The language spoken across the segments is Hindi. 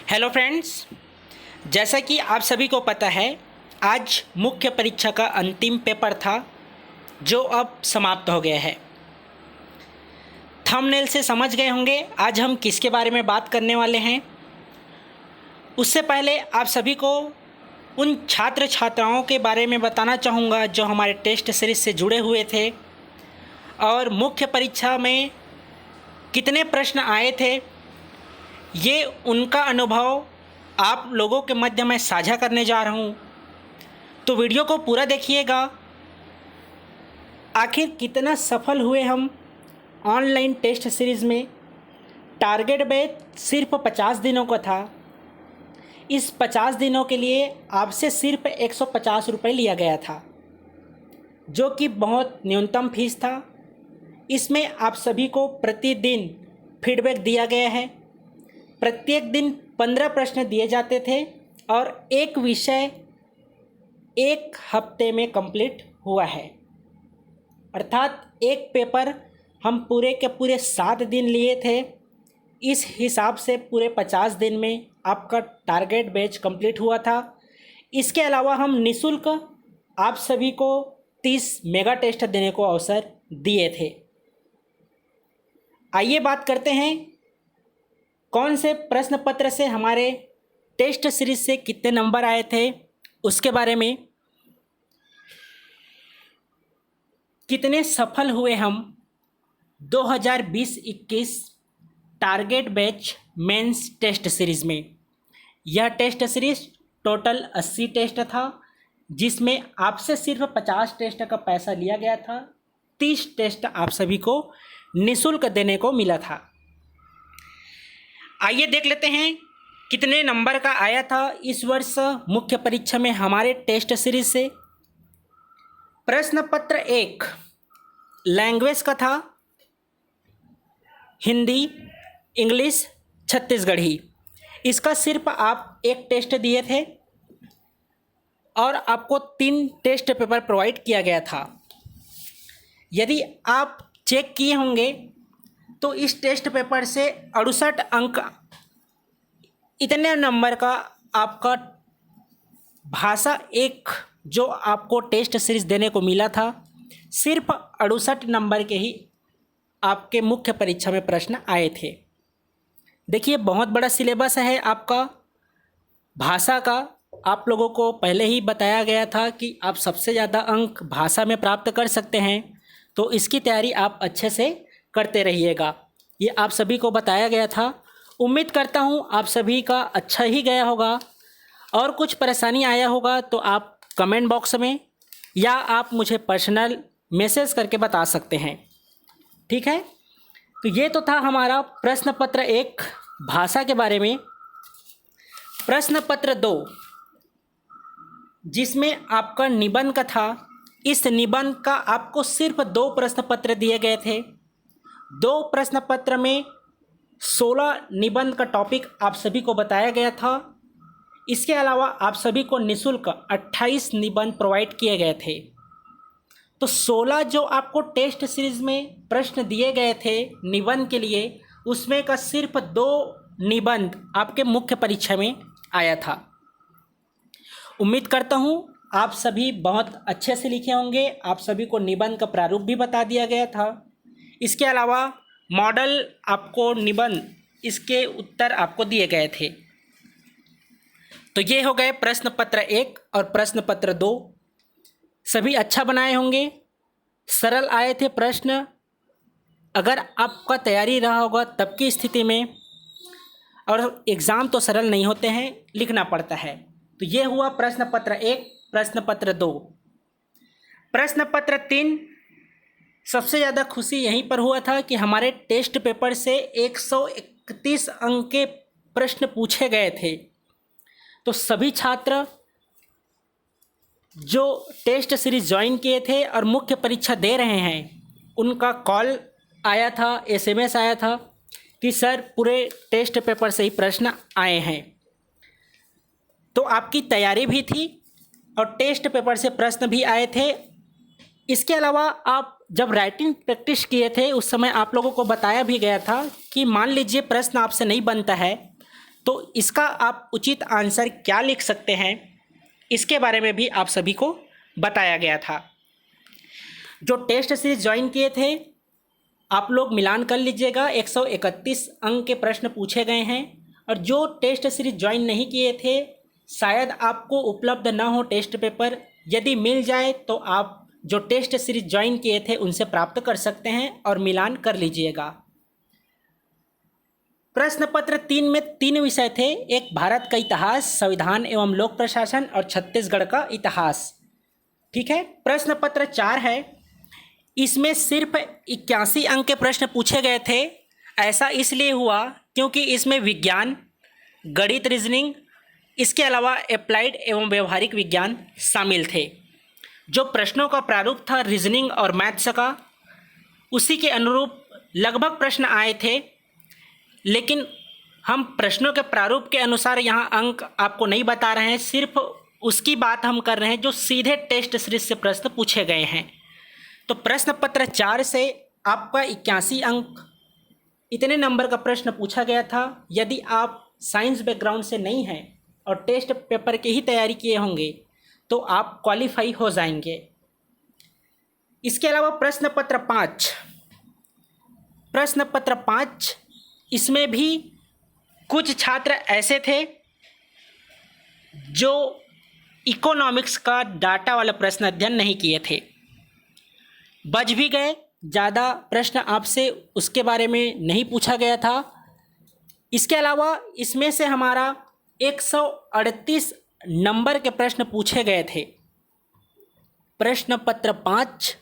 हेलो फ्रेंड्स, जैसा कि आप सभी को पता है आज मुख्य परीक्षा का अंतिम पेपर था जो अब समाप्त हो गया है। थंबनेल से समझ गए होंगे आज हम किसके बारे में बात करने वाले हैं। उससे पहले आप सभी को उन छात्र छात्राओं के बारे में बताना चाहूँगा जो हमारे टेस्ट सीरीज से जुड़े हुए थे और मुख्य परीक्षा में कितने प्रश्न आए थे, ये उनका अनुभव आप लोगों के मध्य में साझा करने जा रहा हूँ। तो वीडियो को पूरा देखिएगा। आखिर कितना सफल हुए हम ऑनलाइन टेस्ट सीरीज़ में। टारगेट बैच सिर्फ 50 दिनों का था। इस 50 दिनों के लिए आपसे सिर्फ 150 रुपये लिया गया था, जो कि बहुत न्यूनतम फीस था। इसमें आप सभी को प्रतिदिन फीडबैक दिया गया है। प्रत्येक दिन 15 प्रश्न दिए जाते थे और एक विषय एक हफ्ते में कंप्लीट हुआ है, अर्थात एक पेपर हम पूरे के पूरे 7 दिन लिए थे। इस हिसाब से पूरे 50 दिन में आपका टारगेट बैच कंप्लीट हुआ था। इसके अलावा हम निःशुल्क आप सभी को 30 मेगा टेस्ट देने को अवसर दिए थे। आइए बात करते हैं कौन से प्रश्न पत्र से हमारे टेस्ट सीरीज से कितने नंबर आए थे, उसके बारे में। कितने सफल हुए हम 2020-21 target batch mains test series में। यह टेस्ट सीरीज़ टोटल 80 टेस्ट था, जिसमें आपसे सिर्फ 50 टेस्ट का पैसा लिया गया था। 30 टेस्ट आप सभी को निःशुल्क देने को मिला था। आइए देख लेते हैं कितने नंबर का आया था इस वर्ष मुख्य परीक्षा में हमारे टेस्ट सीरीज से। प्रश्न पत्र 1 लैंग्वेज का था, हिंदी, इंग्लिश, छत्तीसगढ़ी। इसका सिर्फ आप एक टेस्ट दिए थे और आपको 3 टेस्ट पेपर प्रोवाइड किया गया था। यदि आप चेक किए होंगे तो इस टेस्ट पेपर से 68 अंक, इतने नंबर का आपका भाषा एक जो आपको टेस्ट सीरीज देने को मिला था, सिर्फ 68 नंबर के ही आपके मुख्य परीक्षा में प्रश्न आए थे। देखिए, बहुत बड़ा सिलेबस है आपका भाषा का। आप लोगों को पहले ही बताया गया था कि आप सबसे ज़्यादा अंक भाषा में प्राप्त कर सकते हैं, तो इसकी तैयारी आप अच्छे से करते रहिएगा। ये आप सभी को बताया गया था। उम्मीद करता हूँ आप सभी का अच्छा ही गया होगा। और कुछ परेशानी आया होगा तो आप कमेंट बॉक्स में या आप मुझे पर्सनल मैसेज करके बता सकते हैं, ठीक है। तो ये तो था हमारा प्रश्न पत्र 1 भाषा के बारे में। प्रश्न पत्र 2 जिसमें आपका निबंध का था। इस निबंध का आपको सिर्फ 2 प्रश्न पत्र दिए गए थे। 2 प्रश्न पत्र में 16 निबंध का टॉपिक आप सभी को बताया गया था। इसके अलावा आप सभी को निःशुल्क 28 निबंध प्रोवाइड किए गए थे। तो 16 जो आपको टेस्ट सीरीज में प्रश्न दिए गए थे निबंध के लिए, उसमें का सिर्फ 2 निबंध आपके मुख्य परीक्षा में आया था। उम्मीद करता हूँ आप सभी बहुत अच्छे से लिखे होंगे। आप सभी को निबंध का प्रारूप भी बता दिया गया था। इसके अलावा मॉडल आपको निबंध, इसके उत्तर आपको दिए गए थे। तो ये हो गए प्रश्न पत्र 1 और प्रश्न पत्र 2। सभी अच्छा बनाए होंगे, सरल आए थे प्रश्न। अगर आपका तैयारी रहा होगा तब की स्थिति में, और एग्ज़ाम तो सरल नहीं होते हैं, लिखना पड़ता है। तो ये हुआ प्रश्न पत्र 1, प्रश्न पत्र 2। प्रश्न पत्र 3 सबसे ज़्यादा खुशी यहीं पर हुआ था कि हमारे टेस्ट पेपर से 131 अंक के प्रश्न पूछे गए थे। तो सभी छात्र जो टेस्ट सीरीज ज्वाइन किए थे और मुख्य परीक्षा दे रहे हैं, उनका कॉल आया था, SMS आया था कि सर पूरे टेस्ट पेपर से ही प्रश्न आए हैं। तो आपकी तैयारी भी थी और टेस्ट पेपर से प्रश्न भी आए थे। इसके अलावा आप जब राइटिंग प्रैक्टिस किए थे उस समय आप लोगों को बताया भी गया था कि मान लीजिए प्रश्न आपसे नहीं बनता है तो इसका आप उचित आंसर क्या लिख सकते हैं, इसके बारे में भी आप सभी को बताया गया था। जो टेस्ट सीरीज ज्वाइन किए थे आप लोग मिलान कर लीजिएगा, 131 अंक के प्रश्न पूछे गए हैं। और जो टेस्ट सीरीज ज्वाइन नहीं किए थे, शायद आपको उपलब्ध ना हो टेस्ट पेपर, यदि मिल जाए तो आप जो टेस्ट सीरीज ज्वाइन किए थे उनसे प्राप्त कर सकते हैं और मिलान कर लीजिएगा। प्रश्न पत्र 3 में 3 विषय थे, एक भारत का इतिहास, संविधान एवं लोक प्रशासन और छत्तीसगढ़ का इतिहास। ठीक है। प्रश्न पत्र 4 है, इसमें सिर्फ 81 अंक के प्रश्न पूछे गए थे। ऐसा इसलिए हुआ क्योंकि इसमें विज्ञान, गणित, रीजनिंग, इसके अलावा अप्लाइड एवं व्यवहारिक विज्ञान शामिल थे। जो प्रश्नों का प्रारूप था रीजनिंग और मैथ्स का, उसी के अनुरूप लगभग प्रश्न आए थे, लेकिन हम प्रश्नों के प्रारूप के अनुसार यहाँ अंक आपको नहीं बता रहे हैं, सिर्फ उसकी बात हम कर रहे हैं जो सीधे टेस्ट सीरीज से प्रश्न पूछे गए हैं। तो प्रश्न पत्र 4 से आपका 81 अंक, इतने नंबर का प्रश्न पूछा गया था। यदि आप साइंस बैकग्राउंड से नहीं हैं और टेस्ट पेपर की ही तैयारी किए होंगे तो आप क्वालिफाई हो जाएंगे। इसके अलावा प्रश्न पत्र 5, इसमें भी कुछ छात्र ऐसे थे जो इकोनॉमिक्स का डाटा वाला प्रश्न अध्ययन नहीं किए थे, बच भी गए। ज़्यादा प्रश्न आपसे उसके बारे में नहीं पूछा गया था। इसके अलावा इसमें से हमारा 138 नंबर के प्रश्न पूछे गए थे। प्रश्न पत्र 5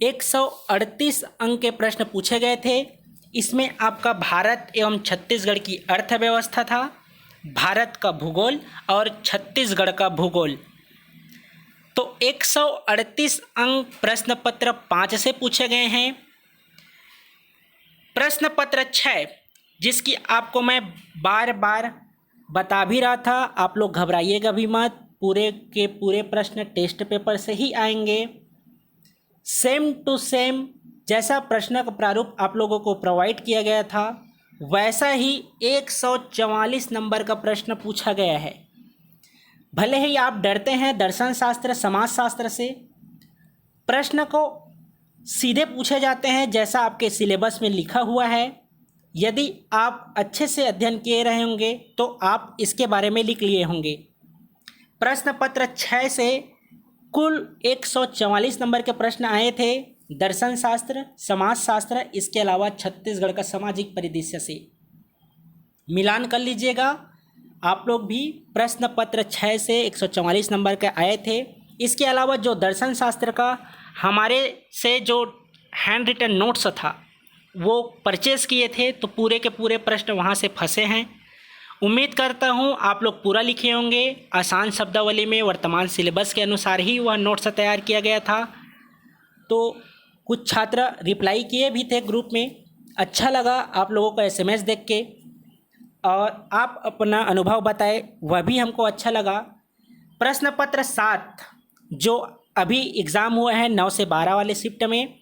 138 अंक के प्रश्न पूछे गए थे। इसमें आपका भारत एवं छत्तीसगढ़ की अर्थव्यवस्था था, भारत का भूगोल और छत्तीसगढ़ का भूगोल। तो 138 अंक प्रश्न पत्र 5 से पूछे गए हैं। प्रश्न पत्र 6, जिसकी आपको मैं बार बार बता भी रहा था, आप लोग घबराइएगा भी मत, पूरे के पूरे प्रश्न टेस्ट पेपर से ही आएंगे। सेम टू सेम जैसा प्रश्न का प्रारूप आप लोगों को प्रोवाइड किया गया था, वैसा ही 144 नंबर का प्रश्न पूछा गया है। भले ही आप डरते हैं दर्शन शास्त्र, समाज शास्त्र से, प्रश्न को सीधे पूछे जाते हैं जैसा आपके सिलेबस में लिखा हुआ है। यदि आप अच्छे से अध्ययन किए रहे होंगे तो आप इसके बारे में लिख लिए होंगे। प्रश्न पत्र 6 से कुल 144 नंबर के प्रश्न आए थे, दर्शन शास्त्र, समाज शास्त्र, इसके अलावा छत्तीसगढ़ का सामाजिक परिदृश्य से। मिलान कर लीजिएगा आप लोग भी। प्रश्न पत्र 6 से 144 नंबर के आए थे। इसके अलावा जो दर्शन शास्त्र का हमारे से जो हैंड रिटन नोट्स था वो परचेज़ किए थे, तो पूरे के पूरे प्रश्न वहाँ से फंसे हैं। उम्मीद करता हूँ आप लोग पूरा लिखे होंगे। आसान शब्दावली में वर्तमान सिलेबस के अनुसार ही वह नोट्स तैयार किया गया था। तो कुछ छात्र रिप्लाई किए भी थे ग्रुप में। अच्छा लगा आप लोगों को एसएमएस देख के, और आप अपना अनुभव बताए, वह भी हमको अच्छा लगा। प्रश्न पत्र 7 जो अभी एग्ज़ाम हुआ है 9 से 12 वाले शिफ्ट में,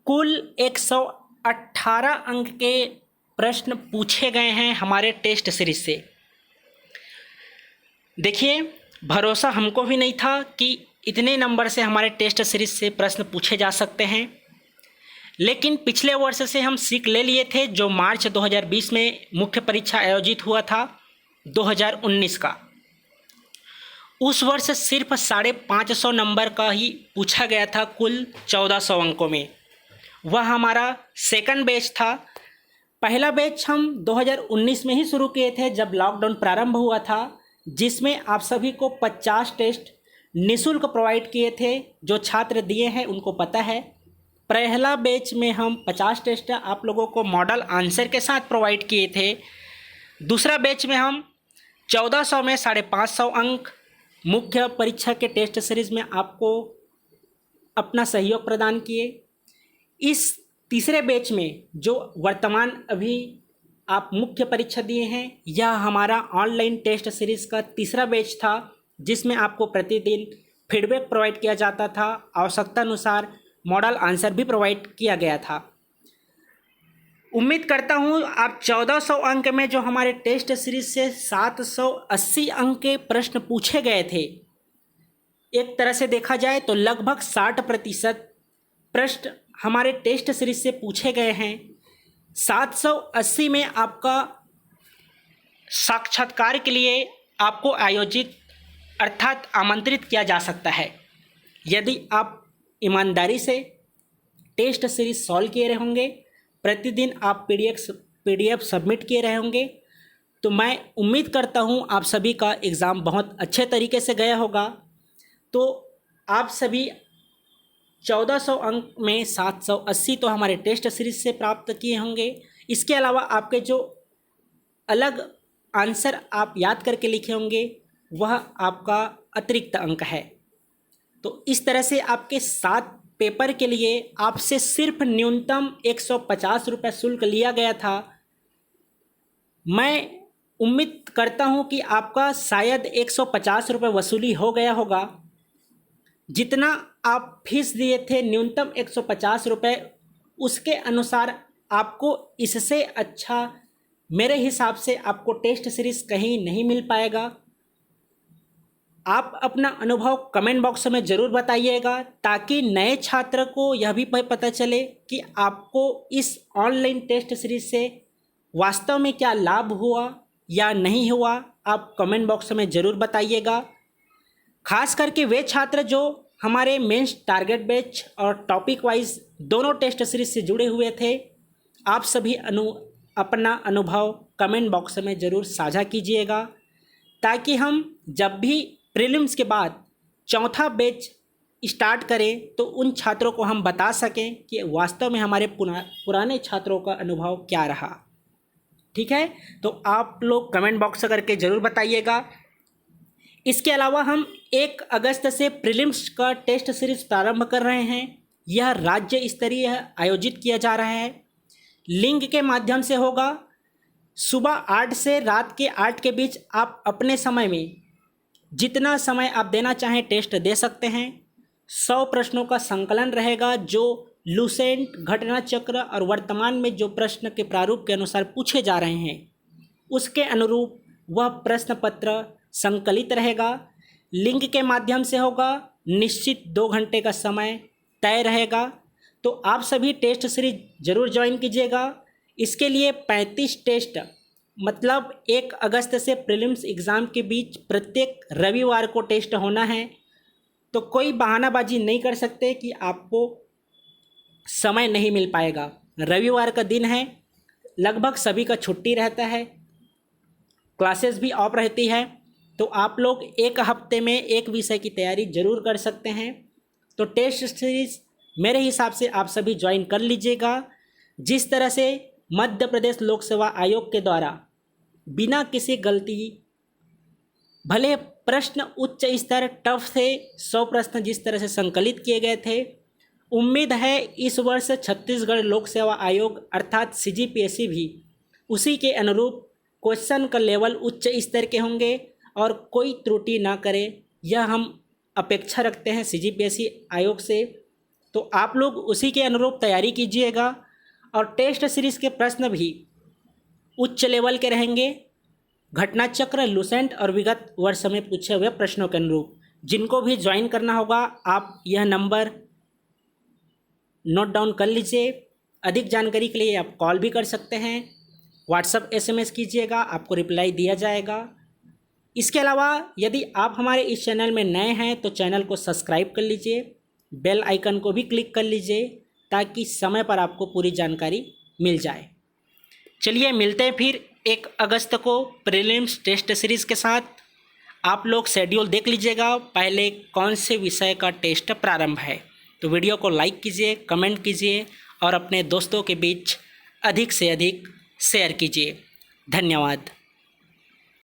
कुल 118 अंक के प्रश्न पूछे गए हैं हमारे टेस्ट सीरीज से। देखिए, भरोसा हमको भी नहीं था कि इतने नंबर से हमारे टेस्ट सीरीज से प्रश्न पूछे जा सकते हैं, लेकिन पिछले वर्ष से हम सीख ले लिए थे। जो मार्च 2020 में मुख्य परीक्षा आयोजित हुआ था 2019 का, उस वर्ष सिर्फ 550 नंबर का ही पूछा गया था कुल 1400 अंकों में। वह हमारा सेकंड बैच था। पहला बैच हम 2019 में ही शुरू किए थे जब लॉकडाउन प्रारंभ हुआ था, जिसमें आप सभी को 50 टेस्ट निःशुल्क प्रोवाइड किए थे। जो छात्र दिए हैं उनको पता है। पहला बैच में हम 50 टेस्ट आप लोगों को मॉडल आंसर के साथ प्रोवाइड किए थे। दूसरा बैच में हम 1400 में 550 अंक मुख्य परीक्षा के टेस्ट सीरीज में आपको अपना सहयोग प्रदान किए। इस तीसरे बैच में जो वर्तमान अभी आप मुख्य परीक्षा दिए हैं, यह हमारा ऑनलाइन टेस्ट सीरीज़ का तीसरा बैच था, जिसमें आपको प्रतिदिन फीडबैक प्रोवाइड किया जाता था। आवश्यकता अनुसार मॉडल आंसर भी प्रोवाइड किया गया था। उम्मीद करता हूँ आप 1400 अंक में जो हमारे टेस्ट सीरीज से 780 अंक के प्रश्न पूछे गए थे, एक तरह से देखा जाए तो लगभग 60% प्रश्न हमारे टेस्ट सीरीज से पूछे गए हैं। 780 में आपका साक्षात्कार के लिए आपको आयोजित अर्थात आमंत्रित किया जा सकता है। यदि आप ईमानदारी से टेस्ट सीरीज सॉल्व किए रहे होंगे, प्रतिदिन आप पीडीएफ सबमिट किए रहे होंगे, तो मैं उम्मीद करता हूं आप सभी का एग्ज़ाम बहुत अच्छे तरीके से गया होगा। तो आप सभी 1400 अंक में 780 तो हमारे टेस्ट सीरीज से प्राप्त किए होंगे। इसके अलावा आपके जो अलग आंसर आप याद करके लिखे होंगे वह आपका अतिरिक्त अंक है। तो इस तरह से आपके 7 पेपर के लिए आपसे सिर्फ न्यूनतम 150 रुपये शुल्क लिया गया था। मैं उम्मीद करता हूं कि आपका शायद 150 रुपये वसूली हो गया होगा। जितना आप फीस दिए थे न्यूनतम 150 रुपये, उसके अनुसार आपको इससे अच्छा मेरे हिसाब से आपको टेस्ट सीरीज कहीं नहीं मिल पाएगा। आप अपना अनुभव कमेंट बॉक्स में ज़रूर बताइएगा ताकि नए छात्र को यह भी पता चले कि आपको इस ऑनलाइन टेस्ट सीरीज से वास्तव में क्या लाभ हुआ या नहीं हुआ। आप कमेंट बॉक्स में ज़रूर बताइएगा। खास करके वे छात्र जो हमारे मेंस टारगेट बैच और टॉपिक वाइज दोनों टेस्ट सीरीज से जुड़े हुए थे, आप सभी अपना अनुभव कमेंट बॉक्स में ज़रूर साझा कीजिएगा ताकि हम जब भी प्रीलिम्स के बाद चौथा बैच स्टार्ट करें तो उन छात्रों को हम बता सकें कि वास्तव में हमारे पुराने छात्रों का अनुभव क्या रहा। ठीक है, तो आप लोग कमेंट बॉक्स करके ज़रूर बताइएगा। इसके अलावा हम 1 अगस्त से प्रीलिम्स का टेस्ट सीरीज प्रारंभ कर रहे हैं। यह राज्य स्तरीय आयोजित किया जा रहा है। लिंक के माध्यम से होगा। सुबह 8 से रात के 8 के बीच आप अपने समय में जितना समय आप देना चाहें टेस्ट दे सकते हैं। 100 प्रश्नों का संकलन रहेगा जो लूसेंट, घटना चक्र और वर्तमान में जो प्रश्न के प्रारूप के अनुसार पूछे जा रहे हैं उसके अनुरूप वह प्रश्न पत्र संकलित रहेगा। लिंक के माध्यम से होगा। निश्चित 2 घंटे का समय तय रहेगा। तो आप सभी टेस्ट सीरीज ज़रूर ज्वाइन कीजिएगा। इसके लिए 35 टेस्ट मतलब 1 अगस्त से प्रीलिम्स एग्ज़ाम के बीच प्रत्येक रविवार को टेस्ट होना है। तो कोई बहानाबाजी नहीं कर सकते कि आपको समय नहीं मिल पाएगा। रविवार का दिन है, लगभग सभी का छुट्टी रहता है, क्लासेस भी ऑफ रहती है। तो आप लोग 1 हफ्ते में 1 विषय की तैयारी ज़रूर कर सकते हैं। तो टेस्ट सीरीज मेरे हिसाब से आप सभी ज्वाइन कर लीजिएगा। जिस तरह से मध्य प्रदेश लोक सेवा आयोग के द्वारा बिना किसी गलती, भले प्रश्न उच्च स्तर टफ थे, 100 प्रश्न जिस तरह से संकलित किए गए थे, उम्मीद है इस वर्ष छत्तीसगढ़ लोक सेवा आयोग अर्थात CGPSC भी उसी के अनुरूप क्वेश्चन का लेवल उच्च स्तर के होंगे और कोई त्रुटि ना करे, यह हम अपेक्षा रखते हैं CGPSC आयोग से। तो आप लोग उसी के अनुरूप तैयारी कीजिएगा और टेस्ट सीरीज़ के प्रश्न भी उच्च लेवल के रहेंगे। घटना चक्र, लूसेंट और विगत वर्ष में पूछे हुए प्रश्नों के अनुरूप। जिनको भी ज्वाइन करना होगा आप यह नंबर नोट डाउन कर लीजिए। अधिक जानकारी के लिए आप कॉल भी कर सकते हैं, व्हाट्सएप SMS कीजिएगा, आपको रिप्लाई दिया जाएगा। इसके अलावा यदि आप हमारे इस चैनल में नए हैं तो चैनल को सब्सक्राइब कर लीजिए, बेल आइकन को भी क्लिक कर लीजिए ताकि समय पर आपको पूरी जानकारी मिल जाए। चलिए मिलते हैं फिर 1 अगस्त को प्रीलिम्स टेस्ट सीरीज़ के साथ। आप लोग शेड्यूल देख लीजिएगा पहले कौन से विषय का टेस्ट प्रारंभ है। तो वीडियो को लाइक कीजिए, कमेंट कीजिए और अपने दोस्तों के बीच अधिक से अधिक शेयर कीजिए। धन्यवाद।